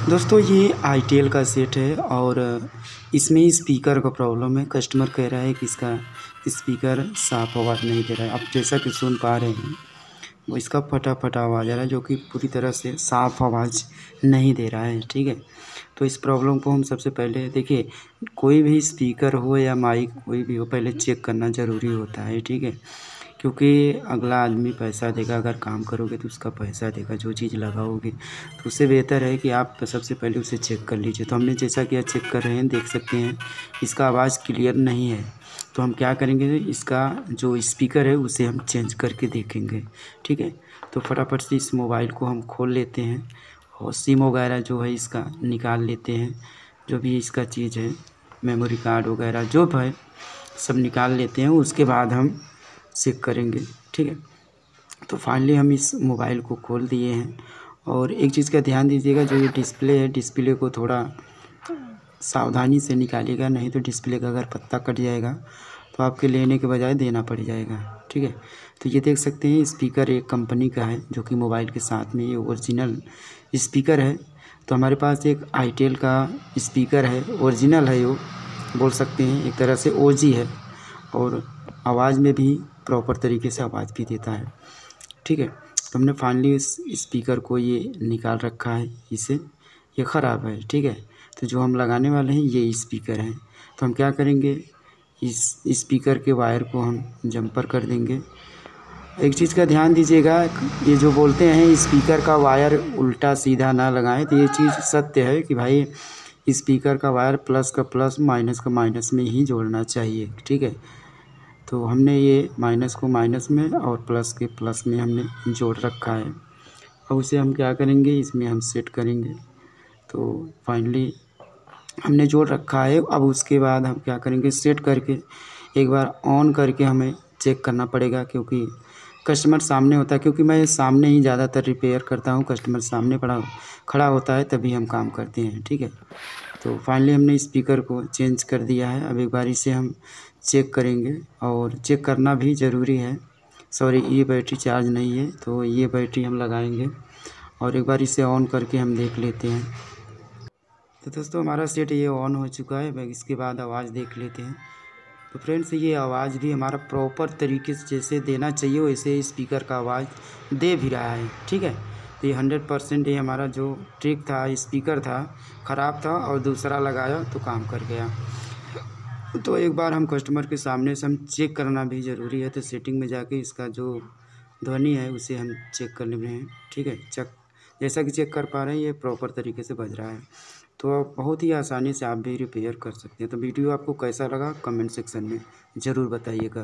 दोस्तों ये आईटेल का सेट है और इसमें स्पीकर का प्रॉब्लम है। कस्टमर कह रहा है कि इसका स्पीकर साफ़ आवाज़ नहीं दे रहा है। आप जैसा कि सुन पा रहे हैं वो इसका फटा आवाज़ आ रहा है, जो कि पूरी तरह से साफ़ आवाज़ नहीं दे रहा है। ठीक है, तो इस प्रॉब्लम को हम सबसे पहले देखिए, कोई भी स्पीकर हो या माइक कोई भी हो, पहले चेक करना ज़रूरी होता है। ठीक है, क्योंकि अगला आदमी पैसा देगा, अगर काम करोगे तो उसका पैसा देगा, जो चीज़ लगाओगे तो उससे बेहतर है कि आप सबसे पहले उसे चेक कर लीजिए। तो हमने जैसा किया, चेक कर रहे हैं, देख सकते हैं इसका आवाज़ क्लियर नहीं है। तो हम क्या करेंगे, इसका जो स्पीकर है उसे हम चेंज करके देखेंगे। ठीक है, तो फटाफट से इस मोबाइल को हम खोल लेते हैं और सिम वगैरह जो है इसका निकाल लेते हैं। जो भी इसका चीज़ है, मेमोरी कार्ड वगैरह जो भी है सब निकाल लेते हैं। उसके बाद हम चेक करेंगे। ठीक है, तो फाइनली हम इस मोबाइल को खोल दिए हैं। और एक चीज़ का ध्यान दीजिएगा, जो ये डिस्प्ले है, डिस्प्ले को थोड़ा सावधानी से निकालिएगा, नहीं तो डिस्प्ले का अगर पत्ता कट जाएगा तो आपके लेने के बजाय देना पड़ जाएगा। ठीक है, तो ये देख सकते हैं स्पीकर एक कंपनी का है, जो कि मोबाइल के साथ में ये ओरिजिनल स्पीकर है। तो हमारे पास एक आईटेल का स्पीकर है, ओरिजिनल है, वो बोल सकते हैं एक तरह से ओजी है, और आवाज़ में भी प्रॉपर तरीके से आवाज़ भी देता है। ठीक है, तो हमने फाइनली इस स्पीकर को ये निकाल रखा है, इसे ये ख़राब है। ठीक है, तो जो हम लगाने वाले हैं ये स्पीकर है। तो हम क्या करेंगे, इस स्पीकर के वायर को हम जंपर कर देंगे। एक चीज़ का ध्यान दीजिएगा, ये जो बोलते हैं स्पीकर का वायर उल्टा सीधा ना लगाएं, तो ये चीज़ सत्य है कि भाई स्पीकर का वायर प्लस का प्लस माइनस का माइनस में ही जोड़ना चाहिए। ठीक है, तो हमने ये माइनस को माइनस में और प्लस के प्लस में हमने जोड़ रखा है। अब उसे हम क्या करेंगे, इसमें हम सेट करेंगे। तो फाइनली हमने जोड़ रखा है। अब उसके बाद हम क्या करेंगे, सेट करके एक बार ऑन करके हमें चेक करना पड़ेगा, क्योंकि कस्टमर सामने होता है। क्योंकि मैं सामने ही ज़्यादातर रिपेयर करता हूँ, कस्टमर सामने खड़ा होता है तभी हम काम करते हैं। ठीक है, तो फाइनली हमने स्पीकर को चेंज कर दिया है। अब एक बार इसे हम चेक करेंगे, और चेक करना भी ज़रूरी है। सॉरी, ये बैटरी चार्ज नहीं है, तो ये बैटरी हम लगाएंगे और एक बार इसे ऑन करके हम देख लेते हैं। तो दोस्तों हमारा सेट ये ऑन हो चुका है। अब इसके बाद आवाज़ देख लेते हैं। तो फ्रेंड्स, ये आवाज़ भी हमारा प्रॉपर तरीके से जैसे देना चाहिए वैसे स्पीकर का आवाज़ दे भी रहा है। ठीक है, तो ये 100% ये हमारा जो ट्रिक था, स्पीकर था, ख़राब था और दूसरा लगाया तो काम कर गया। तो एक बार हम कस्टमर के सामने से हम चेक करना भी ज़रूरी है। तो सेटिंग में जाके इसका जो ध्वनि है उसे हम चेक कर ले रहे हैं। ठीक है, जैसा कि चेक कर पा रहे हैं ये प्रॉपर तरीके से बज रहा है। तो बहुत ही आसानी से आप भी रिपेयर कर सकते हैं। तो वीडियो आपको कैसा लगा कमेंट सेक्शन में ज़रूर बताइएगा।